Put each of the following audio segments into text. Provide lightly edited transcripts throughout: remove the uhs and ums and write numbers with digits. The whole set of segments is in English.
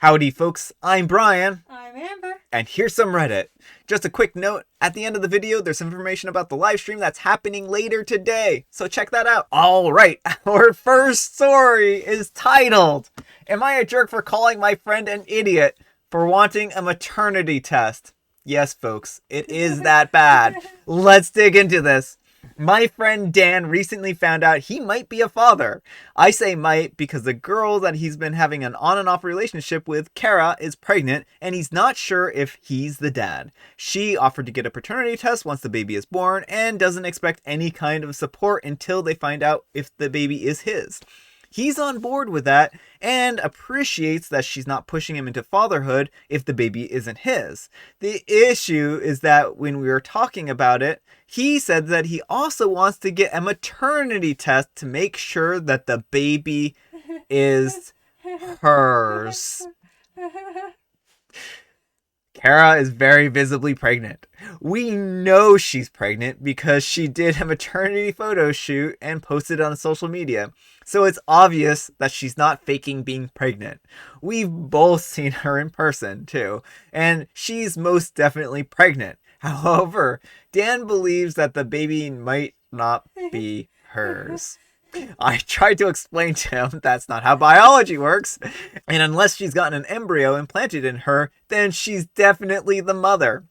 Howdy folks, I'm Brian. I'm Amber. And here's some Reddit. Just a quick note, at the end of the video there's information about the live stream that's happening later today, so check that out. Alright, our first story is titled, Am I a jerk for calling my friend an idiot for wanting a maternity test? Yes folks, it is that bad. Let's dig into this. My friend Dan recently found out he might be a father. I say might because the girl that he's been having an on and off relationship with, Kara, is pregnant and he's not sure if he's the dad. She offered to get a paternity test once the baby is born and doesn't expect any kind of support until they find out if the baby is his. He's on board with that and appreciates that she's not pushing him into fatherhood if the baby isn't his. The issue is that when we were talking about it, he said that he also wants to get a maternity test to make sure that the baby is hers. Kara is very visibly pregnant. We know she's pregnant because she did a maternity photo shoot and posted on social media. So it's obvious that she's not faking being pregnant. We've both seen her in person too, and she's most definitely pregnant. However, Dan believes that the baby might not be hers. I tried to explain to him that's not how biology works, and unless she's gotten an embryo implanted in her, then she's definitely the mother.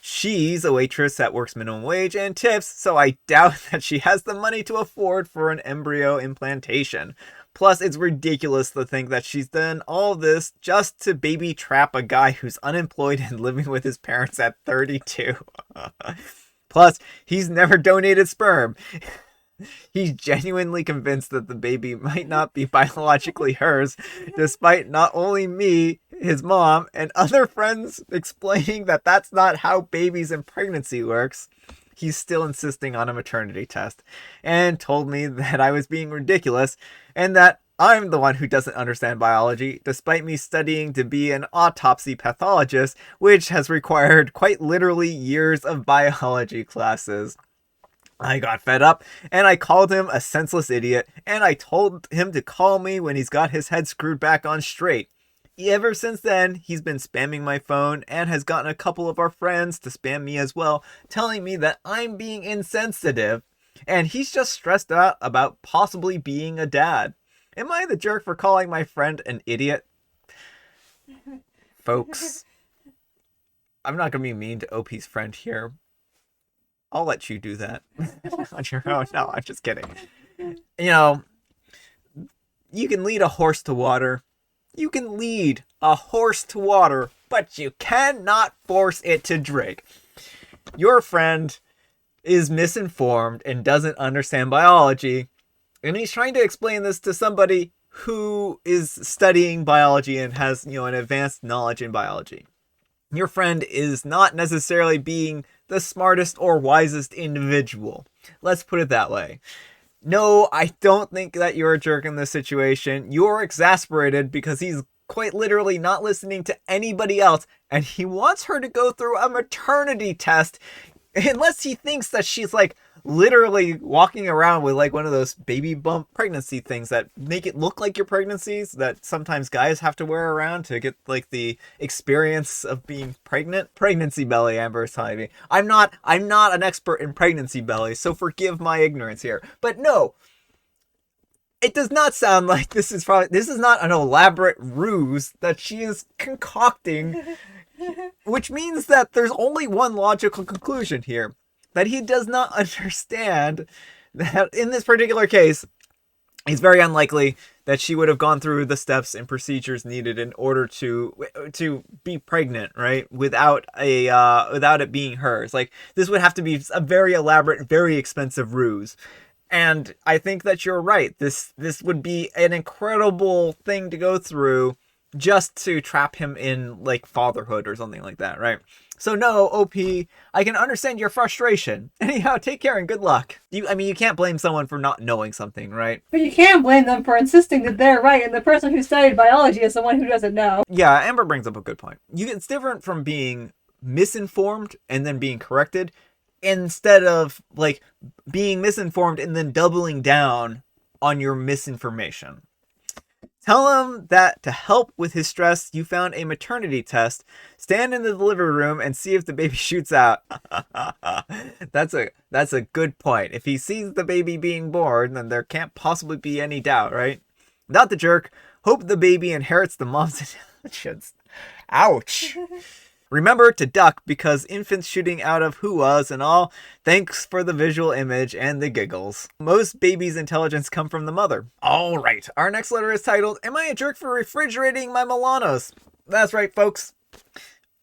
She's a waitress that works minimum wage and tips, so I doubt that she has the money to afford for an embryo implantation. Plus, it's ridiculous to think that she's done all this just to baby trap a guy who's unemployed and living with his parents at 32. Plus, he's never donated sperm. He's genuinely convinced that the baby might not be biologically hers, despite not only me, his mom, and other friends explaining that that's not how babies and pregnancy works. He's still insisting on a maternity test, and told me that I was being ridiculous, and that I'm the one who doesn't understand biology, despite me studying to be an autopsy pathologist, which has required quite literally years of biology classes. I got fed up, and I called him a senseless idiot, and I told him to call me when he's got his head screwed back on straight. Ever since then, he's been spamming my phone, and has gotten a couple of our friends to spam me as well, telling me that I'm being insensitive, and he's just stressed out about possibly being a dad. Am I the jerk for calling my friend an idiot? Folks, I'm not going to be mean to OP's friend here. I'll let you do that on your own. No, I'm just kidding. You know, you can lead a horse to water. You can lead a horse to water, but you cannot force it to drink. Your friend is misinformed and doesn't understand biology, and he's trying to explain this to somebody who is studying biology and has, an advanced knowledge in biology. Your friend is not necessarily being the smartest or wisest individual. Let's put it that way. No, I don't think that you're a jerk in this situation. You're exasperated because he's quite literally not listening to anybody else, and he wants her to go through a maternity test unless he thinks that she's literally walking around with one of those baby bump pregnancy things that make it look like your pregnancies that sometimes guys have to wear around to get the experience of being pregnant. Pregnancy belly, Amber is telling me. I'm not an expert in pregnancy belly, so forgive my ignorance here. But no, it does not sound like this is not an elaborate ruse that she is concocting, which means that there's only one logical conclusion here. That he does not understand that in this particular case, it's very unlikely that she would have gone through the steps and procedures needed in order to be pregnant, right? Without it being hers. This would have to be a very elaborate, very expensive ruse. And I think that you're right. This would be an incredible thing to go through just to trap him in fatherhood or something like that, right? So no, OP, I can understand your frustration. Anyhow, take care and good luck. You can't blame someone for not knowing something, right? But you can blame them for insisting that they're right, and the person who studied biology is the one who doesn't know. Yeah, Amber brings up a good point. It's different from being misinformed and then being corrected, instead of being misinformed and then doubling down on your misinformation. Tell him that to help with his stress, you found a maternity test. Stand in the delivery room and see if the baby shoots out. That's a good point. If he sees the baby being born, then there can't possibly be any doubt, right? Not the jerk. Hope the baby inherits the mom's intelligence. Ouch. Remember to duck because infants shooting out of hoo-ahs and all. Thanks for the visual image and the giggles. Most babies' intelligence come from the mother. All right, our next letter is titled, Am I a jerk for refrigerating my Milanos? That's right, folks.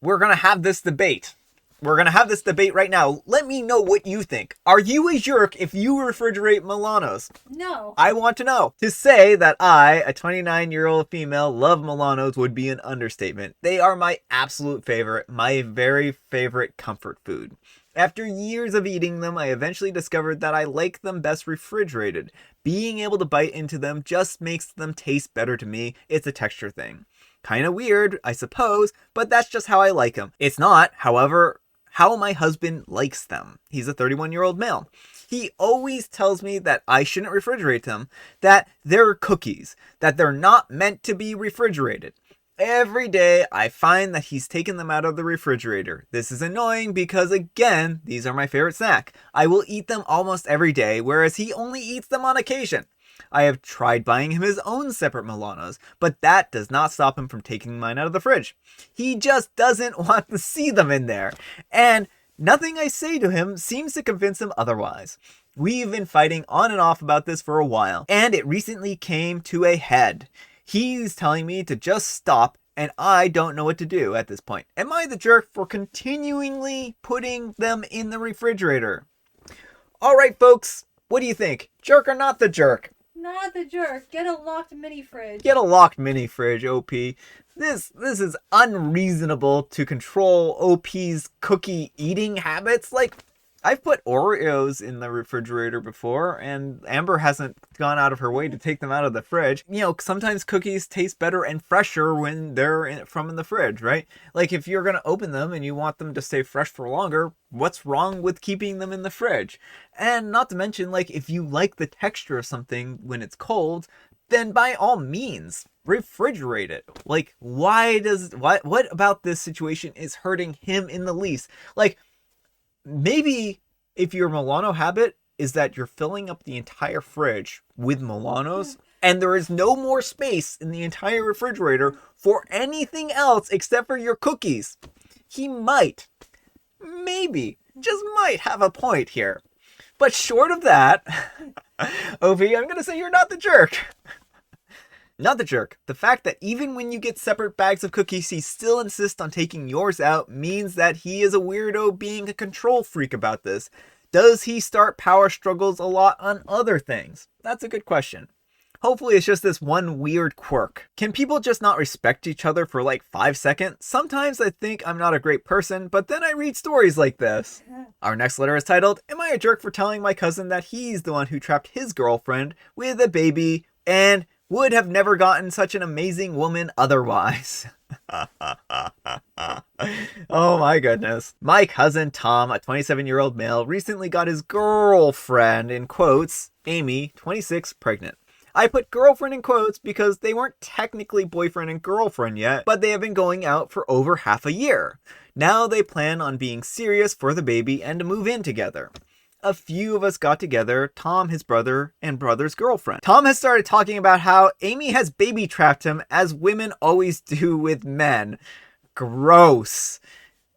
We're going to have this debate. We're going to have this debate right now. Let me know what you think. Are you a jerk if you refrigerate Milanos? No. I want to know. To say that I, a 29-year-old female, love Milanos would be an understatement. They are my absolute favorite, my very favorite comfort food. After years of eating them, I eventually discovered that I like them best refrigerated. Being able to bite into them just makes them taste better to me. It's a texture thing. Kinda weird, I suppose, but that's just how I like them. It's not, however, how my husband likes them. He's a 31-year-old male. He always tells me that I shouldn't refrigerate them, that they're cookies, that they're not meant to be refrigerated. Every day I find that he's taken them out of the refrigerator. This is annoying because, again, these are my favorite snack. I will eat them almost every day, whereas he only eats them on occasion. I have tried buying him his own separate Milanos, but that does not stop him from taking mine out of the fridge. He just doesn't want to see them in there, and nothing I say to him seems to convince him otherwise. We've been fighting on and off about this for a while, and it recently came to a head. He's telling me to just stop, and I don't know what to do at this point. Am I the jerk for continually putting them in the refrigerator? All right, folks, what do you think? Jerk or not the jerk? Not the jerk. Get a locked mini fridge. Get a locked mini fridge, OP. This is unreasonable to control OP's cookie eating habits. Like, I've put Oreos in the refrigerator before, and Amber hasn't gone out of her way to take them out of the fridge. You know, sometimes cookies taste better and fresher when they're from the fridge, right? Like, if you're going to open them and you want them to stay fresh for longer, what's wrong with keeping them in the fridge? And not to mention, like, if you like the texture of something when it's cold, then by all means, refrigerate it. Like, what about this situation is hurting him in the least? Like, maybe if your Milano habit is that you're filling up the entire fridge with Milanos and there is no more space in the entire refrigerator for anything else except for your cookies, he might, maybe, just might have a point here. But short of that, Ovi, I'm going to say you're not the jerk. Not the jerk. The fact that even when you get separate bags of cookies, he still insists on taking yours out means that he is a weirdo being a control freak about this. Does he start power struggles a lot on other things? That's a good question. Hopefully it's just this one weird quirk. Can people just not respect each other for like 5 seconds? Sometimes I think I'm not a great person, but then I read stories like this. Our next letter is titled, Am I a jerk for telling my cousin that he's the one who trapped his girlfriend with a baby and would have never gotten such an amazing woman otherwise? Oh my goodness. My cousin Tom, a 27-year-old male, recently got his girlfriend, in quotes, Amy, 26, pregnant. I put girlfriend in quotes because they weren't technically boyfriend and girlfriend yet, but they have been going out for over half a year. Now they plan on being serious for the baby and to move in together. A few of us got together, Tom, his brother, and brother's girlfriend. Tom has started talking about how Amy has baby trapped him, as women always do with men. Gross.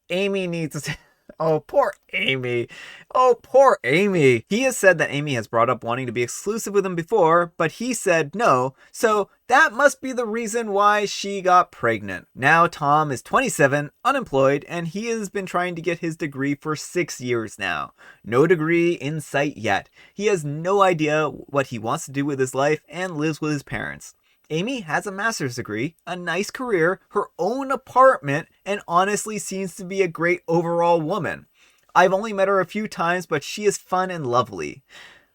Amy needs to... Oh, poor Amy. Oh, poor Amy. He has said that Amy has brought up wanting to be exclusive with him before, but he said no, so that must be the reason why she got pregnant. Now Tom is 27, unemployed, and he has been trying to get his degree for 6 years now. No degree in sight yet. He has no idea what he wants to do with his life and lives with his parents. Amy has a master's degree, a nice career, her own apartment, and honestly seems to be a great overall woman. I've only met her a few times, but she is fun and lovely.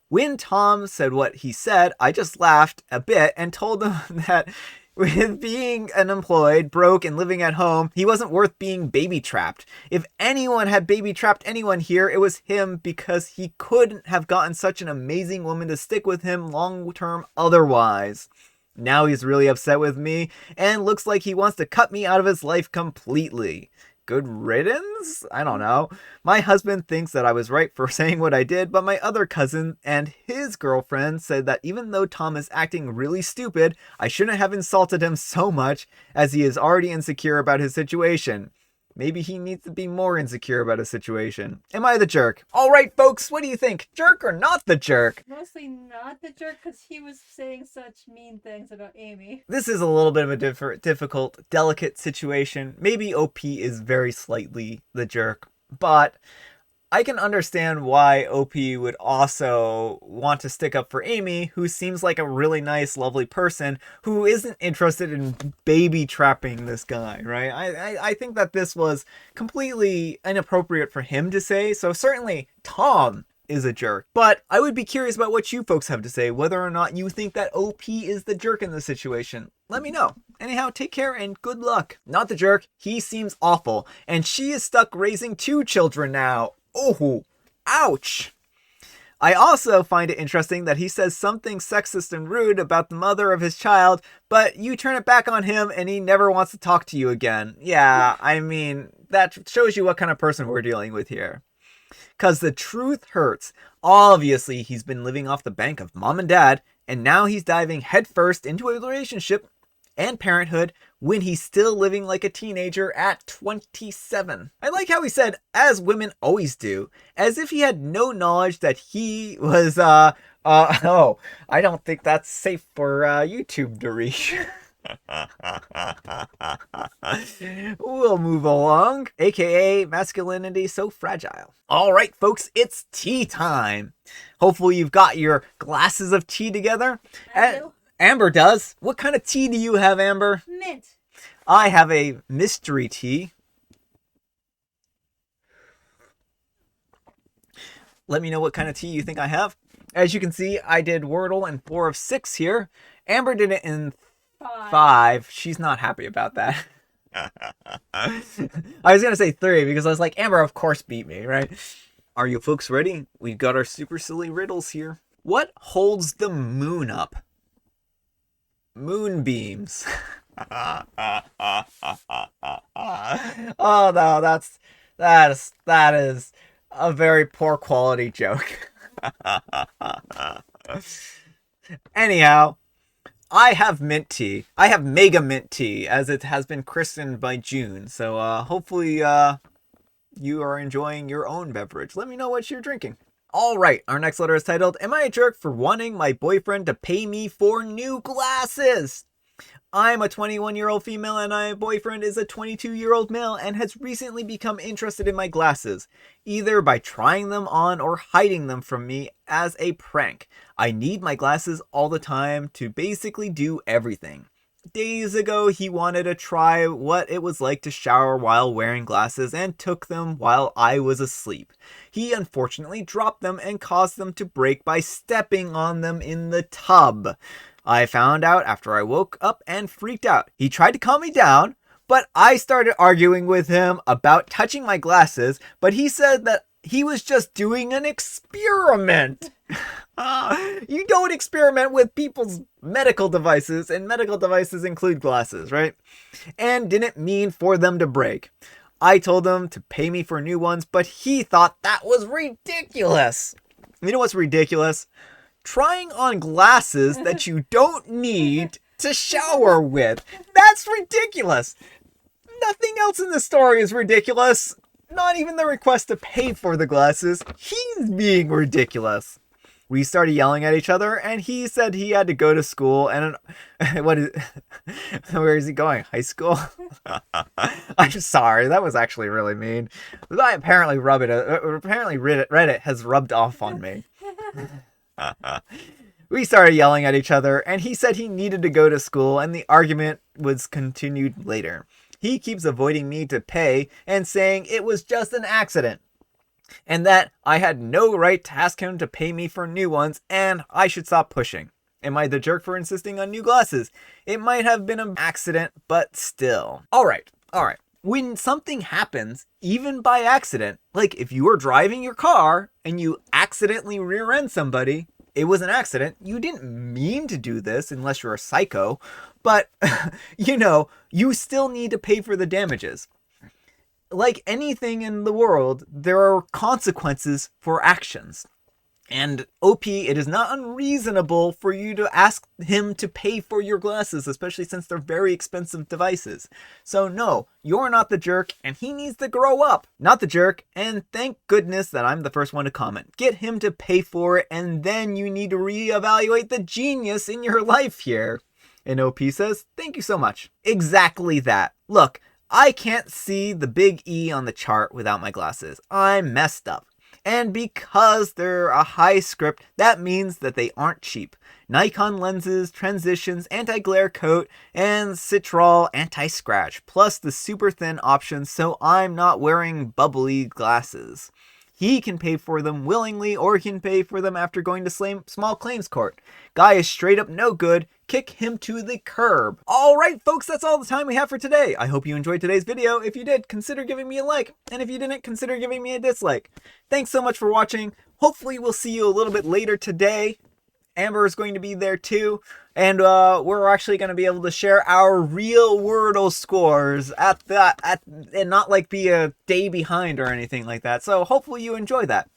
When Tom said what he said, I just laughed a bit and told him that with being unemployed, broke, and living at home, he wasn't worth being baby trapped. If anyone had baby trapped anyone here, it was him, because he couldn't have gotten such an amazing woman to stick with him long term otherwise. Now he's really upset with me and looks like he wants to cut me out of his life completely. Good riddance? I don't know. My husband thinks that I was right for saying what I did, but my other cousin and his girlfriend said that even though Tom is acting really stupid, I shouldn't have insulted him so much, as he is already insecure about his situation. Maybe he needs to be more insecure about his situation. Am I the jerk? All right, folks, what do you think? Jerk or not the jerk? Mostly not the jerk, because he was saying such mean things about Amy. This is a little bit of a difficult, delicate situation. Maybe OP is very slightly the jerk, but I can understand why OP would also want to stick up for Amy, who seems like a really nice, lovely person who isn't interested in baby trapping this guy, right? I think that this was completely inappropriate for him to say, so certainly Tom is a jerk. But I would be curious about what you folks have to say, whether or not you think that OP is the jerk in this situation. Let me know. Anyhow, take care and good luck. Not the jerk, he seems awful, and she is stuck raising 2 children now. Oh, ouch. I also find it interesting that he says something sexist and rude about the mother of his child, but you turn it back on him and he never wants to talk to you again. Yeah, I mean, that shows you what kind of person we're dealing with here. Because the truth hurts. Obviously, he's been living off the bank of mom and dad, and now he's diving headfirst into a relationship and parenthood when he's still living like a teenager at 27. I like how he said, as women always do, as if he had no knowledge that he was, oh, I don't think that's safe for YouTube to reach. We'll move along, aka masculinity so fragile. All right, folks, it's tea time. Hopefully you've got your glasses of tea together. I do. Amber does. What kind of tea do you have, Amber? Mint. I have a mystery tea. Let me know what kind of tea you think I have. As you can see, I did Wordle in 4 of 6 here. Amber did it in 5. She's not happy about that. I was going to say 3 because I was like, Amber, of course, beat me, right? Are you folks ready? We've got our super silly riddles here. What holds the moon up? Moonbeams. Oh no, that is a very poor quality joke. Anyhow, I have mint tea. I have mega mint tea, as it has been christened by June. So hopefully you are enjoying your own beverage. Let me know what you're drinking. All right, our next letter is titled, Am I a jerk for wanting my boyfriend to pay me for new glasses? I'm a 21-year-old female and my boyfriend is a 22-year-old male and has recently become interested in my glasses, either by trying them on or hiding them from me as a prank. I need my glasses all the time to basically do everything. Days ago, he wanted to try what it was like to shower while wearing glasses and took them while I was asleep. He unfortunately dropped them and caused them to break by stepping on them in the tub. I found out after I woke up and freaked out. He tried to calm me down, but I started arguing with him about touching my glasses, but he said that he was just doing an experiment. You don't experiment with people's medical devices, and medical devices include glasses, right? And didn't mean for them to break. I told him to pay me for new ones, but he thought that was ridiculous. You know what's ridiculous? Trying on glasses that you don't need to shower with. That's ridiculous. Nothing else in the story is ridiculous. Not even the request to pay for the glasses. He's being ridiculous. We started yelling at each other, and he said he had to go to school. And where is he going? High school? I'm sorry, that was actually really mean. Apparently Reddit has rubbed off on me. We started yelling at each other, and he said he needed to go to school, and the argument was continued later. He keeps avoiding me to pay and saying it was just an accident, and that I had no right to ask him to pay me for new ones, and I should stop pushing. Am I the jerk for insisting on new glasses? It might have been an accident, but still. All right. When something happens, even by accident, like if you are driving your car and you accidentally rear end somebody, it was an accident. You didn't mean to do this unless you're a psycho. But, you still need to pay for the damages. Like anything in the world, there are consequences for actions. And OP, it is not unreasonable for you to ask him to pay for your glasses, especially since they're very expensive devices. So no, you're not the jerk, and he needs to grow up. Not the jerk, and thank goodness that I'm the first one to comment. Get him to pay for it, and then you need to reevaluate the genius in your life here. And OP says, thank you so much. Exactly that. Look, I can't see the big E on the chart without my glasses. I'm messed up. And because they're a high script, that means that they aren't cheap. Nikon lenses, transitions, anti-glare coat, and Citrol anti-scratch, plus the super thin options, so I'm not wearing bubbly glasses. He can pay for them willingly, or he can pay for them after going to small claims court. Guy is straight up no good. Kick him to the curb. Alright folks, that's all the time we have for today. I hope you enjoyed today's video. If you did, consider giving me a like. And if you didn't, consider giving me a dislike. Thanks so much for watching. Hopefully we'll see you a little bit later today. Amber is going to be there too. And we're actually going to be able to share our real Wordle scores and not like be a day behind or anything like that. So hopefully you enjoy that.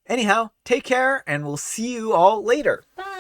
Anyhow, take care and we'll see you all later. Bye.